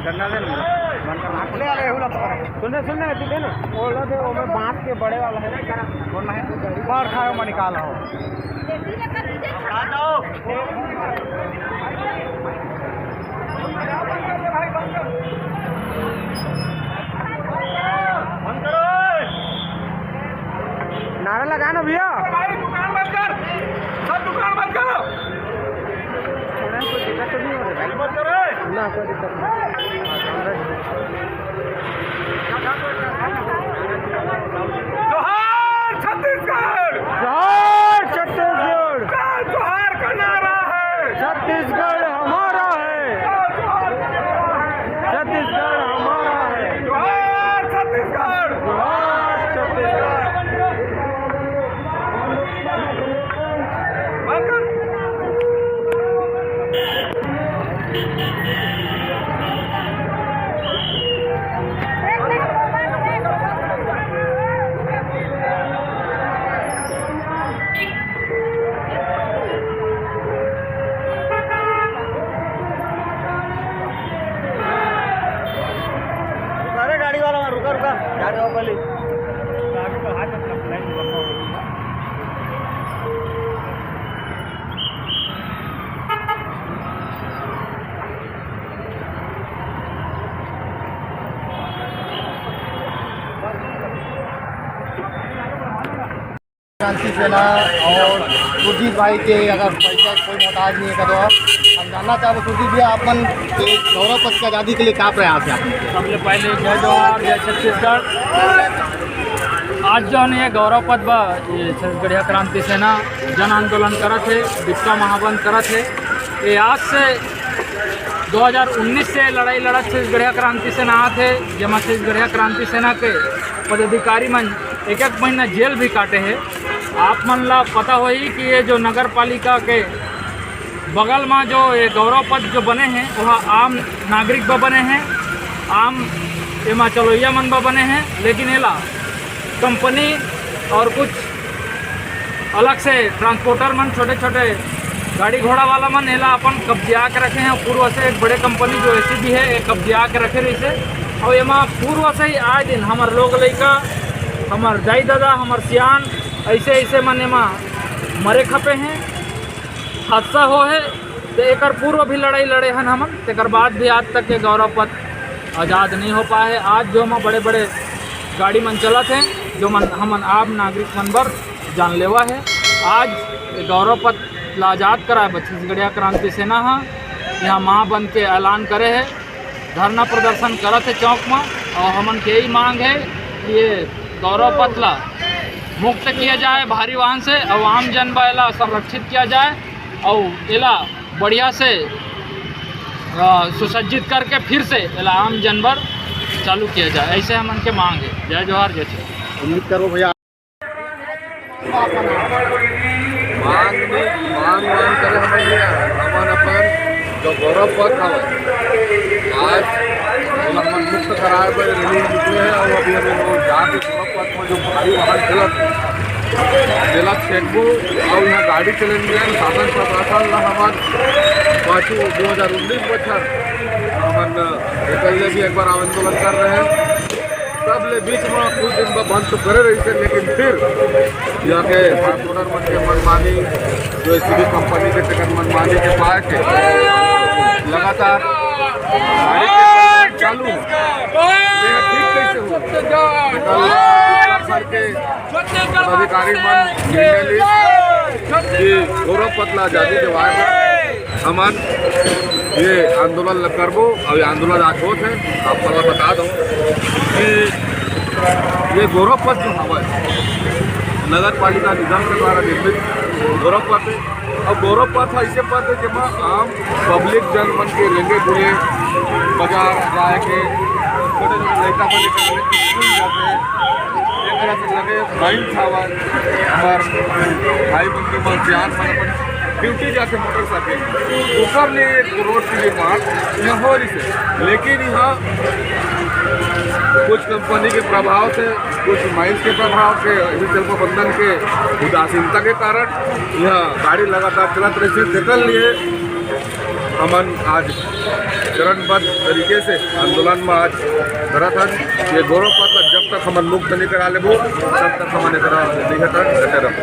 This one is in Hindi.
सुनने दे ना बोला थे वो मैं बांस के बड़े वाला है बोलना है बाहर खाओ मैं निकाला हो नारा लगा ना भैया दुकान बंद कर सब दुकान बंद करो कोई दिक्कत तो नहीं हो रही बंद करो ना कोई दिक्कत जोहार छत्तीसगढ़ जोहार छत्तीसगढ़ जोहार का नारा है छत्तीसगढ़ हमारा है छत्तीसगढ़ हमारा है जोहार छत्तीसगढ़ जोहार छत्तीसगढ़ बंद कर गाड़ी वाला रुका गाड़ी वाली क्रांति सेना और सुरजीत भाई के अगर पैसा कोई मोहताज नहीं है तो हम जानना चाहते सुरजीत जी अपन के गौरव पथ की आज़ादी के लिए क्या प्रयास है आपके? सबसे पहले जय जोहार जय छत्तीसगढ़। आज जो है गौरव पथ बा ये छत्तीसगढ़िया क्रांति सेना जन आंदोलन करत है, बिट्टा महाबंद करत है। ये आज से 2019 से लड़ाई लड़त छत्तीसगढ़िया क्रांति सेना आते है, जमा छत्तीसगढ़िया क्रांति सेना के पदाधिकारी मन एक महीना जेल भी काटे हैं। आप मन ला पता होई कि ये जो नगर पालिका के बगल में जो ये गौरव पथ जो बने हैं वह आम नागरिक ब बने हैं, आम एमा चलोइया मन ब बने हैं, लेकिन एला कंपनी और कुछ अलग से ट्रांसपोर्टर मन छोटे छोटे गाड़ी घोड़ा वाला मन एला अपन कब्जा के रखे हैं। पूर्व से एक बड़े कंपनी जो एसीबी है एक कब्जा के रखे रही से और एमा पूर्व से ही आए दिन हमार लोग लड़का हमार दाई दादा हमार सियान ऐसे मन एमा मरे खपे हैं, हादसा हो है। तो एक पूर्व भी लड़ाई लड़े हैं हमन, एक बाद भी आज तक ये गौरव पथ आज़ाद नहीं हो पाए है। आज जो हम बड़े बड़े गाड़ी मन चलत हैं जो मन हमन आम नागरिक मन बर जानलेवा है। आज ये गौरव पथ ला आज़ाद कराए छत्तीसगढ़िया क्रांति सेना हाँ यहाँ माँ बन के ऐलान करे है, धरना प्रदर्शन करत है चौक में। और हमन के यही मांग है कि ये गौरव पथ ला मुक्त किया जाए भारी वाहन से और आम जन एला संरक्षित किया जाए और एला बढ़िया से सुसज्जित करके फिर से एला आम जनवर चालू किया जाए, ऐसे हमन के मांग है। जय जोहार जय छत्तीसगढ़। उम्मीद करो भैया मांग करे हमन अपन जो गौरव पथ हवे आज हमन मुक्त कराए बर रैली निकले हैं और अभी हम लोग जाके गौरव पथ में जो भारी वाहन चलत फेंकबू और यहाँ गाड़ी चलेंगे शासन प्रशासन ला हमन पाछू 2019 बच्चर हमन एकले भी एक बार आंदोलन कर रहे हैं। सब ले बीच में कुछ दिन बंद तो करे रही थे, लेकिन फिर यहाँ के ट्रांसपोर्टर मन के मनमानी जो एसीबी कंपनी के टिकट मनमानी के पाए के लगातार गाड़ी के चालू ठीक कैसे हुआ अधिकारी मन निर्णय गौरव पथ ला आज़ादी दिवाए हमन ये आंदोलन करबो और ये आंदोलन आज होत है। आपको मैं बता दूँ कि ये गौरव पथ जो हवा नगर पालिका निगम के द्वारा निर्मित गौरव पथ है और गौरव पथ ऐसे पथ है जब आम पब्लिक जन मन के लेंगे बुढ़े बाजार जाए के छोटे छोटे लड़का को लेकर स्कूल जाते हैं एक तरह से लगे माइंड छावा हमार भाई बंधु मन ध्यान मन ड्यूटी जाके मोटरसाइकिल ऊपर ने एक रोड की मार्ग यहाँ हो रही है, लेकिन यहाँ कुछ कंपनी के प्रभाव से, कुछ माइंस के प्रभाव के, जल प्रबंधन के उदासीनता के कारण यह गाड़ी लगातार चलत रही है। जेकर लिए हमन आज चरणबद्ध तरीके से आंदोलन में आज करत हन। ये गौरव पत्र जब तक हमन मुक्त नहीं करा लेबो तब तक हमन एकरा नहीं हटन डटे रहो।